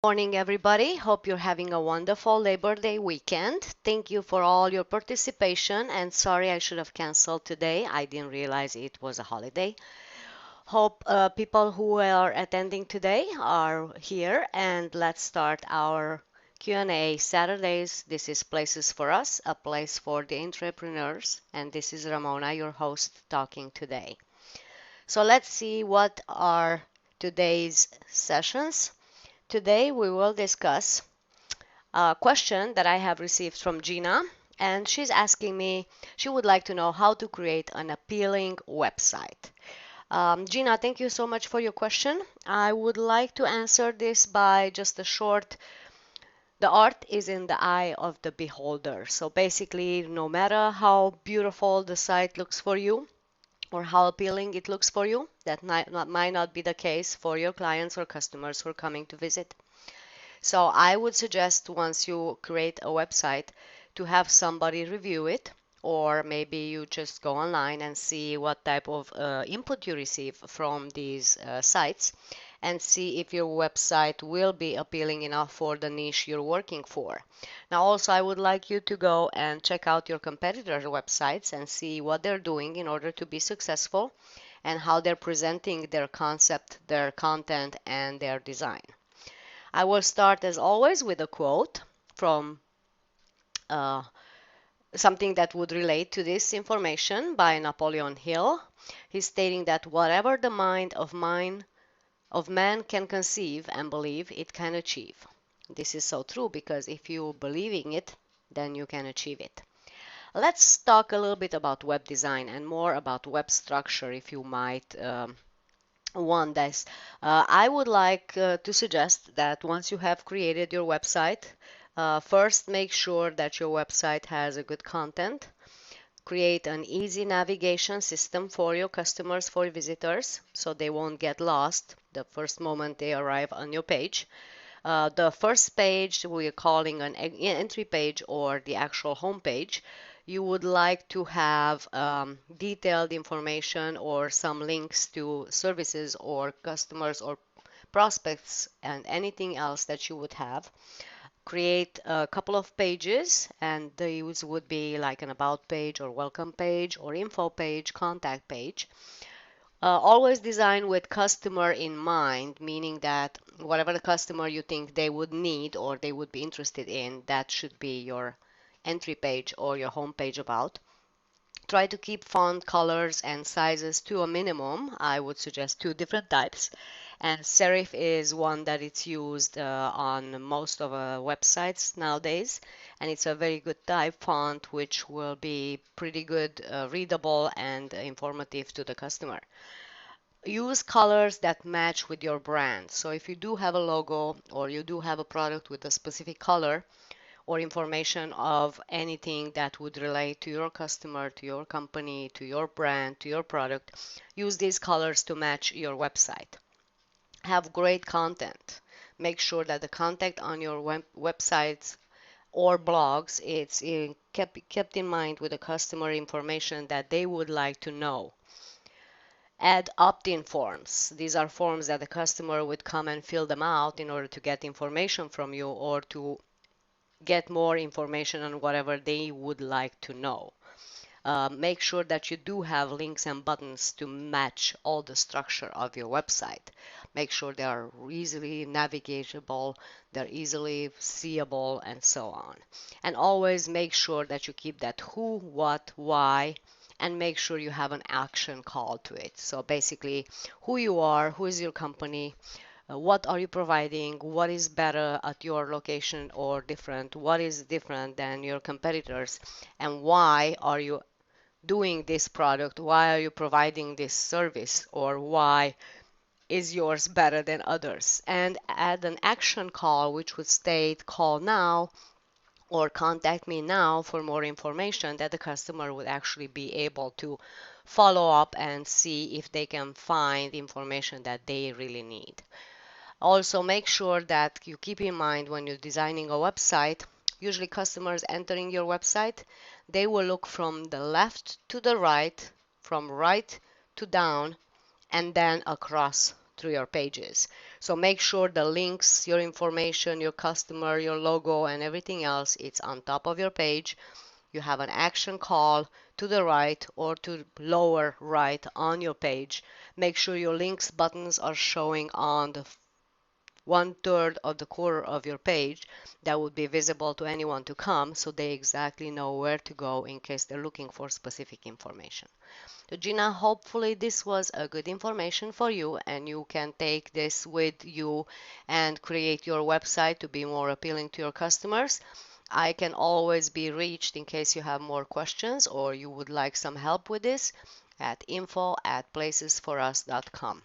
Morning, everybody. Hope you're having a wonderful Labor Day weekend. Thank you for all your participation. And sorry I should have canceled today. I didn't realize it was a holiday. Hope people who are attending today are here. And let's start our Q&A Saturdays. This is Places for Us, a place for the entrepreneurs. And this is Ramona, your host, talking today. So let's see what are today's sessions. Today we will discuss a question that I have received from Gina, and she's asking me, she would like to know how to create an appealing website. Gina, thank you so much for your question. I would like to answer this by just a short, the art is in the eye of the beholder. So basically, no matter how beautiful the site looks for you, or how appealing it looks for you, that might not be the case for your clients or customers who are coming to visit. So I would suggest once you create a website to have somebody review it, or maybe you just go online and see what type of input you receive from these sites and see if your website will be appealing enough for the niche you're working for. Now, also, I would like you to go and check out your competitors' websites and see what they're doing in order to be successful and how they're presenting their concept, their content, and their design. I will start, as always, with a quote from uh, something that would relate to this information by Napoleon Hill. He's stating that whatever the mind of man can conceive and believe, it can achieve. This is so true because if you believe in it, then you can achieve it. Let's talk a little bit about web design and more about web structure, if you might want this. I would like to suggest that once you have created your website, first make sure that your website has a good content. Create an easy navigation system for your customers, for visitors, so they won't get lost the first moment they arrive on your page. The first page we're calling an entry page or the actual home page. You would like to have detailed information or some links to services or customers or prospects and anything else that you would have. Create a couple of pages, and these would be like an about page or welcome page or info page, contact page. Always design with customer in mind, meaning that whatever the customer you think they would need or they would be interested in, that should be your entry page or your home page about. Try to keep font colors and sizes to a minimum. I would suggest two different types. And serif is one that it's used on most of websites nowadays. And it's a very good type font, which will be pretty good, readable, and informative to the customer. Use colors that match with your brand. So if you do have a logo or you do have a product with a specific color or information of anything that would relate to your customer, to your company, to your brand, to your product, use these colors to match your website. Have great content. Make sure that the content on your websites or blogs it's kept in mind with the customer information that they would like to know. Add opt-in forms. These are forms that the customer would come and fill them out in order to get information from you or to get more information on whatever they would like to know. Make sure that you do have links and buttons to match all the structure of your website. Make sure they are easily navigatable, they're easily seeable, and so on. And always make sure that you keep that who, what, why, and make sure you have an action call to it. So basically, who you are, who is your company, what are you providing, what is better at your location or different, what is different than your competitors, and why are you doing this product, why are you providing this service, or why is yours better than others. And add an action call which would state call now or contact me now for more information, that the customer would actually be able to follow up and see if they can find information that they really need. Also, make sure that you keep in mind when you're designing a website, usually customers entering your website, they will look from the left to the right, from right to down, and then across through your pages. So make sure the links, your information, your customer, your logo, and everything else, it's on top of your page. You have an action call to the right or to lower right on your page. Make sure your links buttons are showing on the 1/3 of the corner of your page that would be visible to anyone to come, so they exactly know where to go in case they're looking for specific information. So Gina, hopefully this was a good information for you and you can take this with you and create your website to be more appealing to your customers. I can always be reached in case you have more questions or you would like some help with this at info@placesforus.com.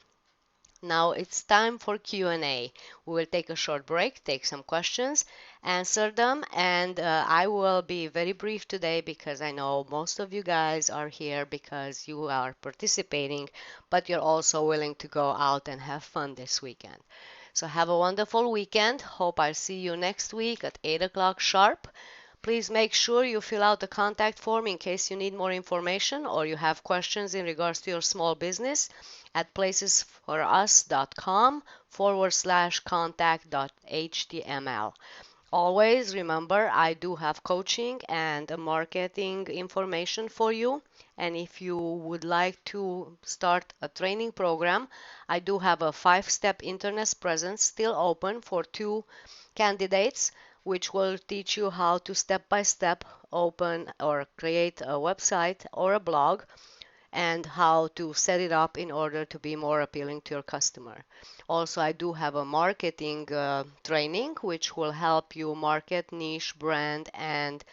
Now it's time for Q&A. We will take a short break, take some questions, answer them, and I will be very brief today because I know most of you guys are here because you are participating, but you're also willing to go out and have fun this weekend. So have a wonderful weekend. Hope I'll see you next week at 8 o'clock sharp. Please make sure you fill out the contact form in case you need more information or you have questions in regards to your small business at placesforus.com/contact.html. Always remember, I do have coaching and marketing information for you. And if you would like to start a training program, I do have a 5-step internet presence still open for 2 candidates, which will teach you how to step by step open or create a website or a blog and how to set it up in order to be more appealing to your customer. Also, I do have a marketing training which will help you market niche brand and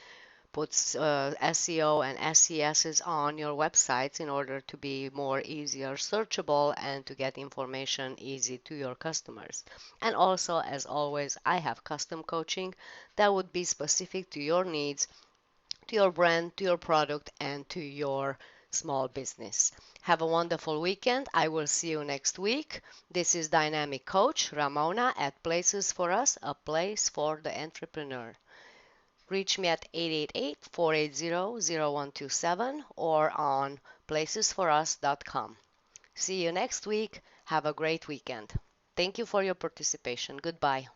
puts SEO and SESs on your websites in order to be more easier searchable and to get information easy to your customers. And also, as always, I have custom coaching that would be specific to your needs, to your brand, to your product, and to your small business. Have a wonderful weekend. I will see you next week. This is Dynamic Coach Ramona at Places for Us, a place for the entrepreneur. Reach me at 888-480-0127 or on placesforus.com. See you next week. Have a great weekend. Thank you for your participation. Goodbye.